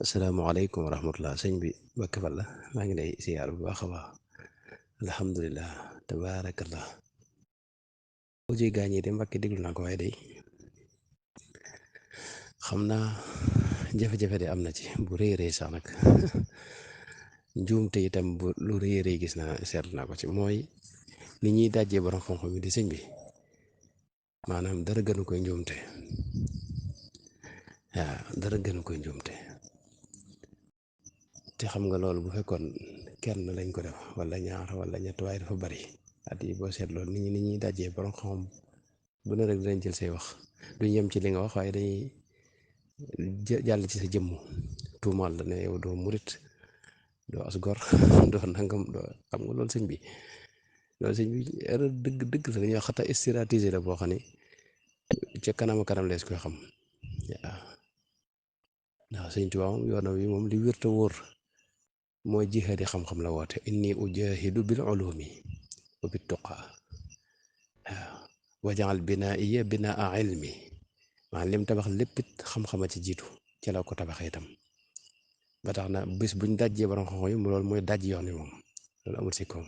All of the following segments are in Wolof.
asalaamaaleykum wa rahmatullah sëñ bi Mbàkke Balla maa ngi lay siyaar bu baax a baax alhamdulilah tabaarakallah boo ci gaañee de Mbàkke déglu naa ko waaye day xam naa jafe-jafe de am na ci bu rëy rëy sax nag njuumte itam bu lu rëy rëy gis naa seetlu naa ko ci mooy ni ñuy dajjee borom xam-xam yi di sëñ bi maanaam dara gënu koy njuumte waaw dara gënu koy njuumte te xam nga loolu bu fekkoon kenn lañ ko def wala ñaar wala ñett waaye dafa bari at yi boo seetloo ni ñuy dajjee borom xam bu ne rek dinañ jël say wax duñ yem ci li nga wax waaye dañuy jàll ci sa jëmm tuumaal la ne yow doo murit doo as gor doo nangam doo xam nga loolu sëñ bi erreur dëgg dëgg la dañuy wax xata stratégie la boo xam ne ca kanam a kanam lees koy xam waaw ndax sëñ Tuubaa moom yoonam wi moom li wér te wóor mooy jihaadi xam-xam la woote inni ujahidu bil ulumi wa bit tuqa waaw wajaal binaa iya binaa ilmi maanaam lim tabax léppit xam-xama ci jiitu ci la ko tabaxee itam ba tax na bis buñ dajjee borom xam-xam yi loolu mooy daj yoon wi moom loolu amul si koom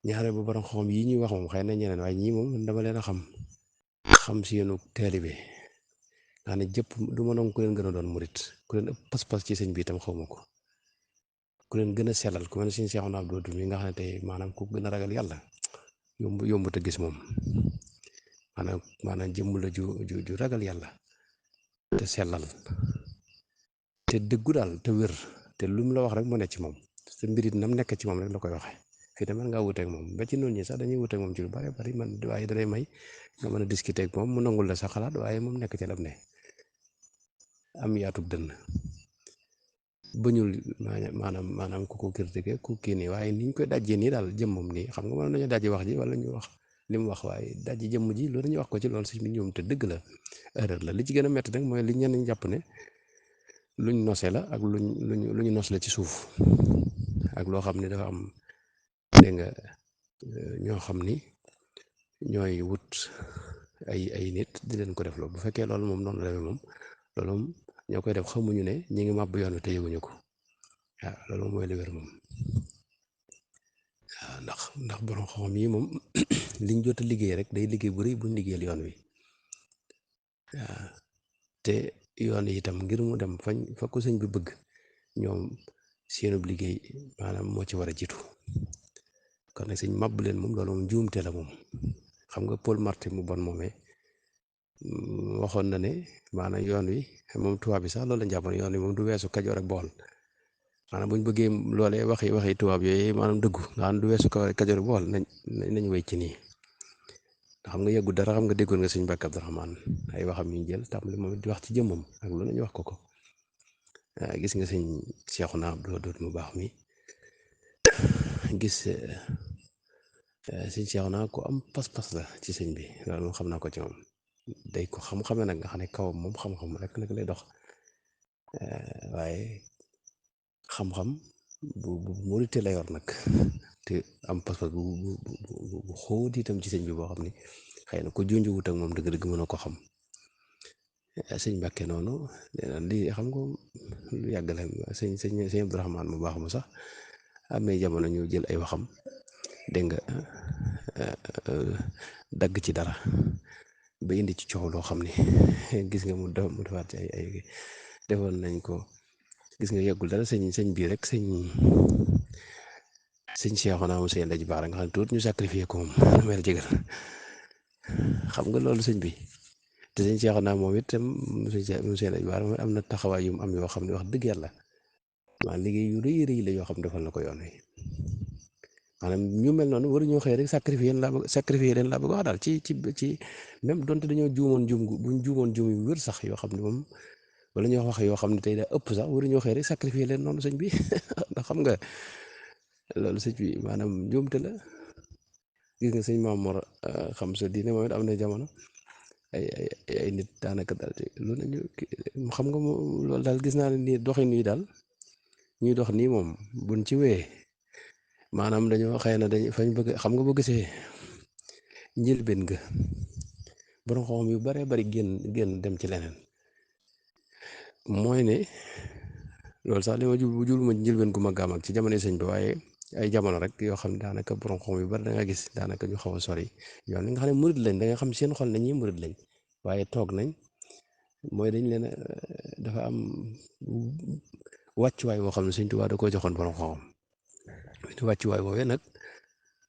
ñaare bu borom xam-xam yi ñuy wax moom xëy na ñeneen waaye ñii moom dama leen a xam seenu taalibe nga ne jëpp du ma doon ku leen gën a doon murit ku leen ëpp pas-pas ci sëñ bi itam xaw ma ko ku leen gën a sellal ku mel ne suñu Seexuna Abdu Wadoud mi nga xam ne tey maanaam ku gën a ragal yàlla yomb te gis moom maanaam jëmm la ju ragal yàlla te sellal te dëggu daal te wér te lu mu la wax rek mu nekk ci moom te mbirit nam nekk ci moom rek la koy waxee fii de mën ngaa wuteeg moom ba ci noonu ñi sax dañuy wuteeg moom ci lu bari bari man waaye dalay may nga mën a discuter ak moom mu nangul la sa xalaat waaye moom nekk ci lam ne am yaatug dënn bañul maanaam ku ko critiquer ku kii nii waaye niñ koy dajjee nii daal jëmmam nii xam nga mën nañu dajji wax ji wala ñu wax li mu wax waaye dajji jëmm ji loolu ñu wax ko ci loolu si ñoom te dëgg la erreur la li ci gën a métti nag mooy li ñenn ñi jàpp ne luñ nose la ak luñu nos la ci suuf ak loo xam ne dafa am dégg nga ñoo xam ni ñooy wut ay nit di leen ko def loolu bu fekkee loolu moom noonu la demee moom loolu moom ñoo koy def xamuñu ne ñi ngi màbb yoon wi te yëguñu ko waaw loolu mooy li wér moom waaw ndax borom xam yi moom liñ jot a liggéey rek day liggéey bu rëy buñ liggéeyal yoon wi waaw te yoon yi itam ngir mu dem fa ko sëñ bi bëgg ñoom seenub liggéey maanaam moo ci war a jiitu kon nag sëñ màbb leen moom loolu moom njuumte la moom xam nga Paul Marty mu bon moomee waxoon na ne maanaam yoon wi moom tubaab bi sax loolu la jàppoon yoon wi moom du weesu Kajoor ak Bawol maanaam bu ñu bëggee loolee waxi tubaab yooyu maanaam dëggu nga xam du weesu Kajoor ak Bawol nañ wéy ci nii xam nga yeggu dara xam nga déggoon nga sëñ Mbàkke Abdurahmaan ay waxam yu ñu jël tam li moom di wax ci jëmmam ak lu nañu wax ko gis nga sëñ Seexuna Abdu Wadoud mu baax mi gis sëñ Seexuna ko am pas-pas la ci sëñ bi loolu moom xam naa ko ci moom day ko xam-xame nag nga xam ne kawam moom xam-xam rek nag lay dox waaye xam-xam bu murite la yor nag te am pas-pas bu xóot itam ci sëñ bi boo xam ne xëy na ko junjuwut ak moom dëgg-dëgg mën a ko xam sëñ Mbàkke noonu lii xam nga lu yàgg la sëñ Abdurahmaan mu baax mu sax amee jamono ñu jël ay waxam dégg nga dagg ci dara ba indi ci coow loo xam ne gis nga mu defaat ci ay defoon nañ ko gis nga yeggul dara sëñ bii rek sëñ Seexuna mu sëñ Laji Baara nga xam ne tuut ñu sacrifié ko moom mel jëgal xam nga loolu sëñ bi te sëñ Seexuna moom itam mu sëñ Laji Baara am na taxawaay yu mu am yoo xam ne wax dëgg yàlla maa liggéey yu rëy rëy la yoo xam ne defal na ko yoon wi maanaam ñu mel noonu waruñoo xëy rek sacrifié leen laa bëgg wax daal ci même donte dañoo juumoon buñ juumoon juum yu wér sax yoo xam ne moom wala ñoo wax yoo xam ne tey daa ëpp sax waruñoo xëy rek sacrifié leen noonu sëñ bi ndax xam nga loolu sëñ bi maanaam njuumte la gis nga sëñ Maam Mor xam sa diine moom it am na jamono ay nit daanaka daal lu nañu xam nga loolu daal gis naa ne nii doxin yi daal ñuy dox nii moom buñ ci wéyee maanaam dañoo xëy na fañ bëgg xam nga boo gisee njëlbeen ga borom xam yu baree bari génn dem ci leneen mooy ne loolu sax li ma jublu ma njëlbeen gu ma gàmm ak ci jamono sëñ bi waaye ay jamono rek yoo xam ne daanaka borom xam yu bari da nga gis daanaka ñu xaw a sori yoon li nga xam ne murid lañ da nga xam seen xol ne ñii murid lañ waaye toog nañ mooy dañ leen dafa am wàccuwaay boo xam ne sëñ Tuubaa da koo joxoon borom xam wàccuwaay boobee nag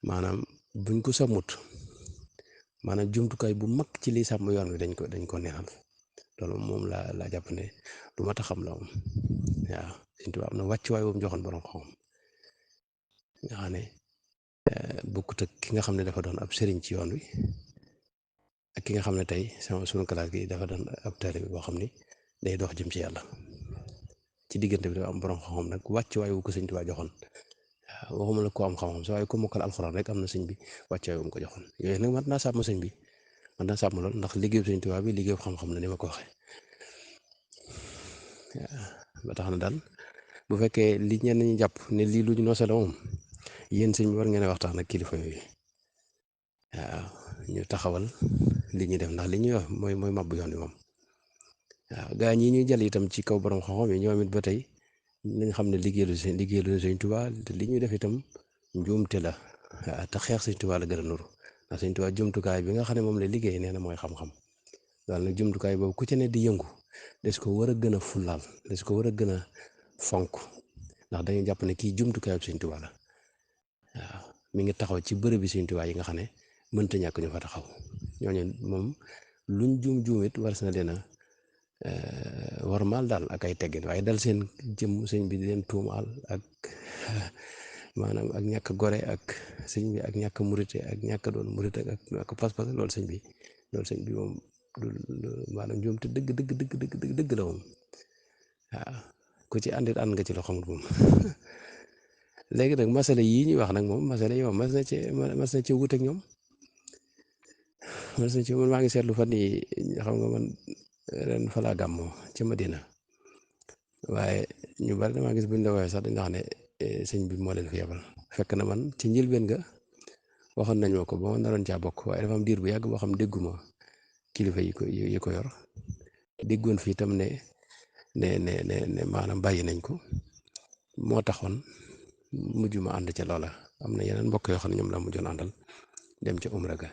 maanaam buñ ko sàmmut maanaam jumtukaay bu mag ci liy sàmm yoon wi dañ ko neenal loolu moom laa jàpp ne lu mat a xam la moom waaw sëñ Tuubaa am na wàccuwaay boobu joxoon borom xam nga xam ne bokkut ak ki nga xam ne dafa doon ab sëriñ ci yoon wi ak ki nga xam ne tey sunu classe gi dafa doon ab taalibe boo xam ni day dox jëm ci yàlla ci diggante bi dafa am borom xam-xam nag wàccuwaay wu ko sëñ Tuubaa joxoon waaw waxuma la ko am xam-xam sa waaye ku mokkal alxuraan rek am na sëñ bi wàccuwaay wu mu ko joxoon yooyu nag mat naa sàmm sëñ bi man naa sàmm lool ndax liggéeyu sëñ Tuubaa bi liggéeyu xam-xam la ni ma ko waxee ba tax na daal bu fekkee li ñenn ñi jàpp ne lii lu ñu noose la moom yéen sëñ bi war ngeen a waxtaan ak kilifa yooyu waaw ñu taxawal li ñuy def ndax li ñuy wax mooy màbb yoon wi moom waaw gaa ñi ñuy jël itam ci kaw borom xam-xam yi ñoom it ba tey nañ xam ne liggéeyalu sëñ Tuubaa te li ñuy def itam njuumte la waaw te xeex sëñ Tuubaa la gën a nuru ndax sëñ Tuubaa jumtukaay bi nga xam ne moom la liggéey nee na mooy xam-xam daal nag jumtukaay boobu ku ci ne di yëngu des ko war a gën a fullaal des ko war a gën a fonk ndax dañuy jàpp ne kii jumtukaay bi sëñ Tuubaa la waaw mi ngi taxaw ci bërëb bi sëñ Tuubaa yi nga xam ne mënta ñàkk ñu fa taxaw ñooñu moom luñ juum it war na leen a warmaal daal ak ay teggin waaye dal seen jëm sëñ bi di leen tuumaal ak maanaam ak ñàkk gore ak sëñ bi ak ñàkk murite ak ñàkk doon murite ak pas-pas loolu sëñ bi moom maanaam njuum te dëgg la moom waaw ku ci àndit ànd nga ci loo xamul moom léegi nag masala yii ñuy wax nag moom masala yi moom mas na ci wuteeg ñoom mas na ci man maa ngi seetlu fan yi xam nga man ren fa laa gàmmoo ca Madina waaye ñu bari damaa gis buñ la waxee sax dañ wax ne sëñ bi moo leen fi yebal fekk na man ci njëlbeen nga waxoon nañ ma ko ba ma naroon caa bokk waaye dafa am diir bu yàgg boo xam dégguma kilifa yi ko yor déggoon fi itam ne maanaam bàyyi nañ ko moo taxoon mujj ma ànd ca loola am na yeneen mbokk yoo xam ne ñoom la mujjoon àndal dem ca umra ga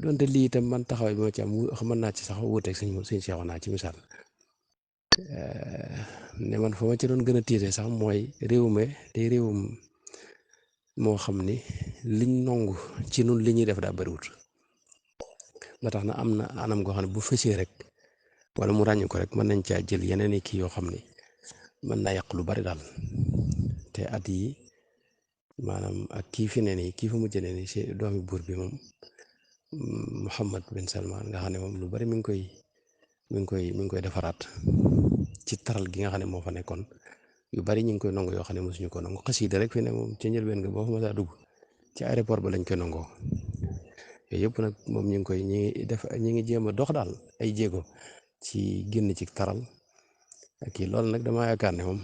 donte lii itam man taxawaay bi ma ci am mën naa ci sax wuuteeg sëñ Seexu naa ci misaal ne man fa ma ci doon gën a tiite sax mooy réewum moo xam ni liñ nongu ci nun li ñuy def daa bariwut ba tax na am na anam goo xam ne bu fësee rek wala mu ràññ ko rek mën nañ caa jël yeneen i kii yoo xam ni mën naa yàq lu bari daal te at yi maanaam ak kii fi ne nii kii fa mujj ne nii si doomi buur bi moom Muhammad bin Salman nga xam ne moom lu bari mi ngi koy defaraat ci taral gi nga xam ne moo fa nekkoon yu bari ñu ngi koy nongo yoo xam ne mosuñu ko nongo xasida rek fi ne moom ca njëlbeen nga boo fa mës a dugg ci aéroport ba lañ koy nongoo yooyu yëpp nag moom ñi ngi jéem a dox daal ay jéego ci génn ci taral ak kii loolu nag dama yaakaar ne moom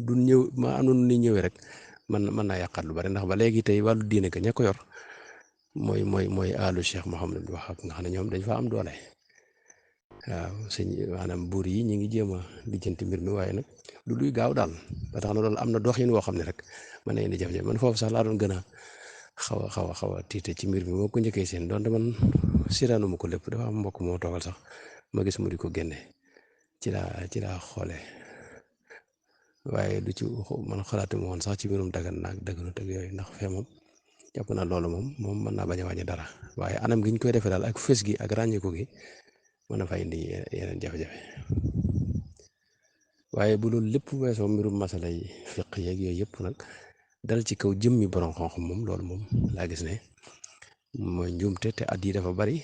du ñëw ma am ni ñëwee rek mën naa yàqaat lu bari ndax ba léegi tey wàllu diine ka ña ko yor mooy alu Cheikh Mouhamadou Wahab nga xam ne ñoom dañ fa am doole waaw maanaam buur yi ñi ngi jéem a lijjanti mbir mi waaye nag du luy gaaw daal ba tax na loolu am na doxin woo xam ne rek mën na indi jafe-jafe man foofu sax laa doon gën a xaw a tiite ci mbir mi moo ko njëkkee seen donte man siraanuma ko lépp dafa am mbokk moo toogal sax ma gis mu di ko génne ci laa xoolee waaye du ci man xalaatuma woon sax ci mbirum dagan naag daganu teg yooyu ndax fee moom jàpp na loolu moom mën naa bañ a wàññi dara waaye anam gi ñu koy defee daal ak fës gi ak ràññiku gi mën na fa indi yeneen jafe-jafe waaye bu loolu lépp weesoo mbirum masala yi fiq yeeg yooyu yëpp nag dal ci kaw jëmmi borom xam-xam moom loolu moom laa gis ne mooy njuumte te at yi dafa bari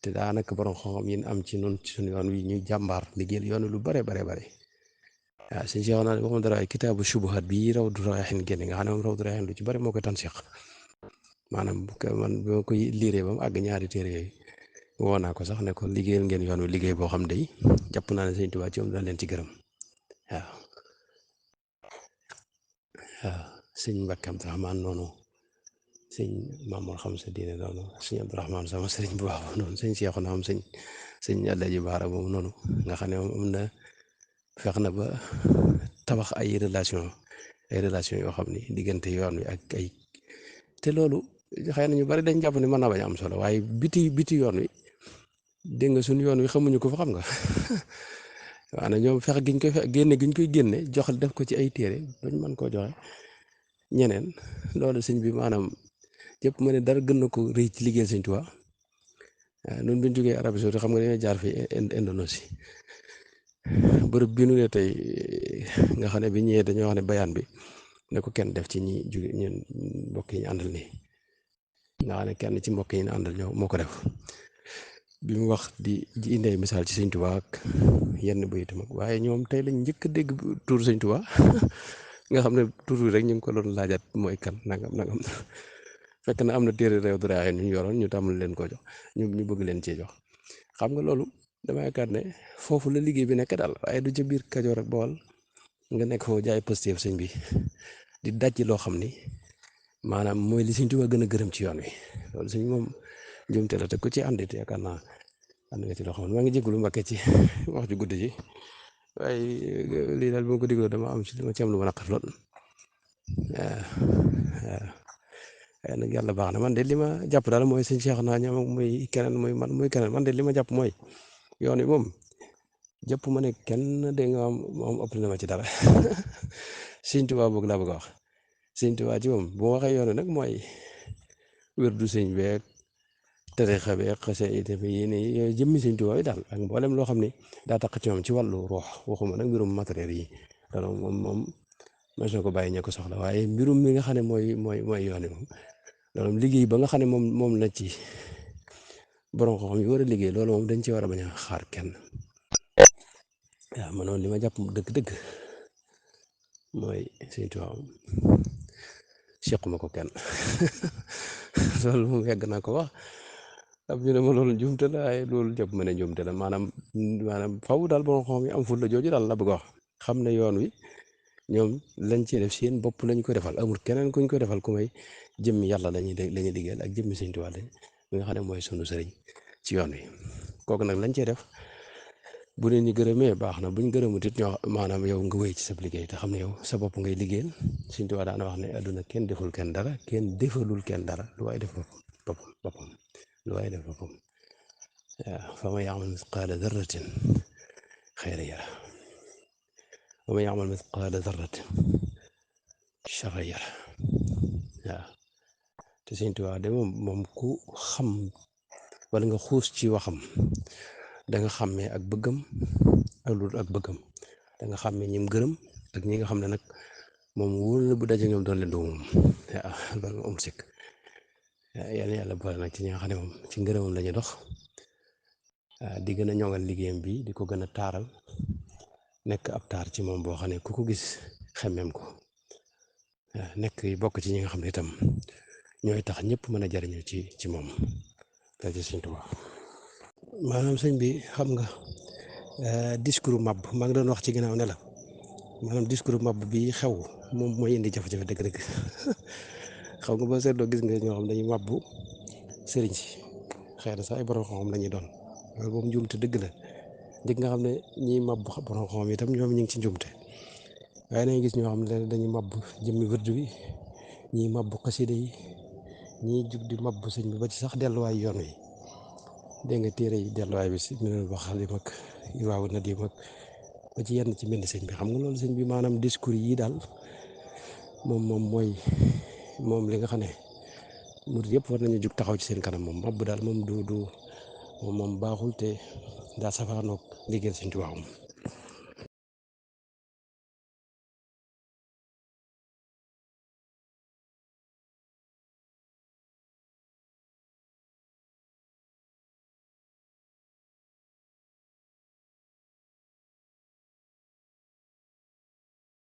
te daanaka borom xam-xam yi am ci noonu ci suñu yoon wi ñuy jàmbaar liggéeyal yoon lu bare waaw suñ seexoon naa waxuma dara ay kitaabu subuhat bi Rawdu Rayaahiin génne nga xam ne moom Rawdu Rayaahiin lu ci bari moo koy tan seex maanaam man bi ma koy liiree ba mu àgg ñaari téere yooyu woo naa ko sax ne ko liggéeyal ngeen yoon wi liggéey boo xam day jàpp naa ne Sëñ Tuubaa ci moom dana leen ci gërëm waaw sëñ Mbàkke Abdurahmaan noonu sëñ Maamoor xam sa diine noonu sëñ Abdurahmaan sama sëriñ bu baax noonu sëñ Seexu naa am sëñ sëñ Alaaji Baara moom noonu nga xam ne moom am na fex na ba tabax ay relation yoo xam ni diggante yoon wi ak ay te loolu xëy na ñu bari dañ jàpp ne mën naa bañ am solo waaye biti yoon wi dégg nga suñu yoon wi xamuñu ko fa xam nga maanaam ñoom fex giñ koy fex génne giñ koy génne joxal def ko ci ay téere bañ mën koo joxe ñeneen loolu sëñ bi maanaam yëpp ma ne dara gën na ko rëy ci liggéeyal sëñ Tuubaa noonu bi ñu jógee Arabie Saoudite xam nga dañoo jaar fi Indonésie bërëb bi nu ne tey nga xam ne bi ñëwee dañoo wax ne bayaan bi ne ko kenn def ci ñi jóge ñun mbokk yi ñu àndal nii nga xam ne kenn ci mbokk yi ñu àndal ñoo moo ko def bi mu wax di indee misaal ci sëñ Tuubaa ak yenn bayitam ak waaye ñoom tey lañ njëkk a dégg tur sëñ Tuubaa nga xam ne tur bi rek ñu ngi ko doon laajat mooy kan nangam fekk na am na téere réew dara ñu yoroon ñu tàmbali leen koo jox ñu bëgg leen cee jox xam nga loolu dama yaakaar ne foofu la liggéey bi nekk daal waaye du ca biir Kajoor ak Bawol nga nekk foofu jaay positif sëñ bi di daj loo xam ni maanaam mooy li sëñ Tuubaa gën a gërëm ci yoon wi loolu sëñ moom njuumte la te ku ci àndit yaakaar naa ànd nga ci loo xam ne maa ngi jégalu Mbàkke ci wax ju guddi ji waaye lii daal bi ma ko dégloo dama ci am lu ma naqar lool waaw nag yàlla baax na man de li ma jàpp daal mooy sëñ Cheikh naa ñoom muy keneen muy man muy keneen man de li ma jàpp mooy yoon wi moom jàpp ma ne kenn de nga moom ëpp na ma ci dara sëñ Tuubaa boog laa bëgg a wax sëñ Tuubaa ci moom bu ma waxee yoon wi nag mooy wér du sëñ beeg tariixa beeg xase yéene yooyu jëmmi sëñ Tuubaa yi daal ak mboolem loo xam ne daa tax ci moom ci wàllu ruux waxuma nag mbirum matériel yi loolu moom mos na ko bàyyi ña ko soxla waaye mbirum mi nga xam ne mooy yoon wi moom loolu liggéey ba nga xam ne moom la ci borom xam-xam yi war a liggéey loolu moom dañ ci war a bañ a xaar kenn waaw man noonu li ma jàpp dëgg-dëgg mooy Sëñ Tuubaa moom sequma ko kenn loolu moom yàgg naa ko wax am ñu ne ma loolu njuumte la waaye loolu jàpp ma ne njuumte la maanaam faw daal borom xam-xam yi am ful la jooju daal la bëgg wax xam ne yoon wi ñoom lañ ci def seen bopp lañ ko defal amul keneen kuñ ko defal ku may jëmmi yàlla lañuy liggéeyal ak jëmmi Sëñ Tuubaa lañ mi nga xam ne mooy sunu sëriñ ci yoon wi kooku nag lañ cee def bu leen ñu gërëmee baax na buñ gërëmut it ñoo maanaam yow nga wéy ci sa liggéey te xam ne yow sa bopp ngay liggéeyal Sëñ Tuubaa daana wax ne àdduna kenn deful kenn dara kenn defalul kenn dara lu waay def boppam lu waay def boppam waaw fa man ya'mal misqaala darratin xayran yarah wa man ya'mal misqaala darratin sharran yarah waaw te Sëñ Tuubaa de moom ku xam wala nga xuus ci waxam da nga xàmmee ak bëggam ak lu ak bëggam da nga xàmmee ñim gërëm ak ñi nga xam ne nag moom wóor na bu daje ñoom doon leen doo moom waaw loolu moom sikk yàlla boole nag ci ñi nga xam ne moom ci ngërëmam la ñuy dox di gën a ñoŋal liggéeyam bi di ko gën a taaral nekk ab taar ci moom boo xam ne ku ko gis xemmeem ko nekk bokk ci ñi nga xam ne itam ñooy tax ñëpp mën a jariñu ci moom te ci Sëñ Tuubaa maanaam sëñ bi xam nga discours màbb maa ngi doon wax ci ginnaaw ne la maanaam discours màbb bi xew moom mooy indi jafe-jafe dëgg-dëgg xam nga ba seetloo gis nga ñoo xam dañuy màbbu sëriñ si xëy na sax ay borom xam-xam la ñuy doon loolu boobu njuumte dëgg la njëkk nga xam ne ñiy màbbu borom xam-xam itam ñoom ñu ngi ci njuumte waaye nañu gis ñoo xam ne dañuy màbbu jëmmi wërdu bi ñiy màbbu xasida yi ñiy jug di màbbu sëñ bi ba ci sax delluwaay yoon wi dégg nga téere yi delluwaay bi si minal baxal yi mag waaw na di mag ba ci yenn ci mbind sëñ bi xam nga loolu sëñ bi maanaam discours yi daal moom li nga xam ne murid yëpp war nañu jug taxaw ci seen kanam moom màbb daal moom du moom baaxul te daa safaanoog liggéeyal Sëñ Tuubaa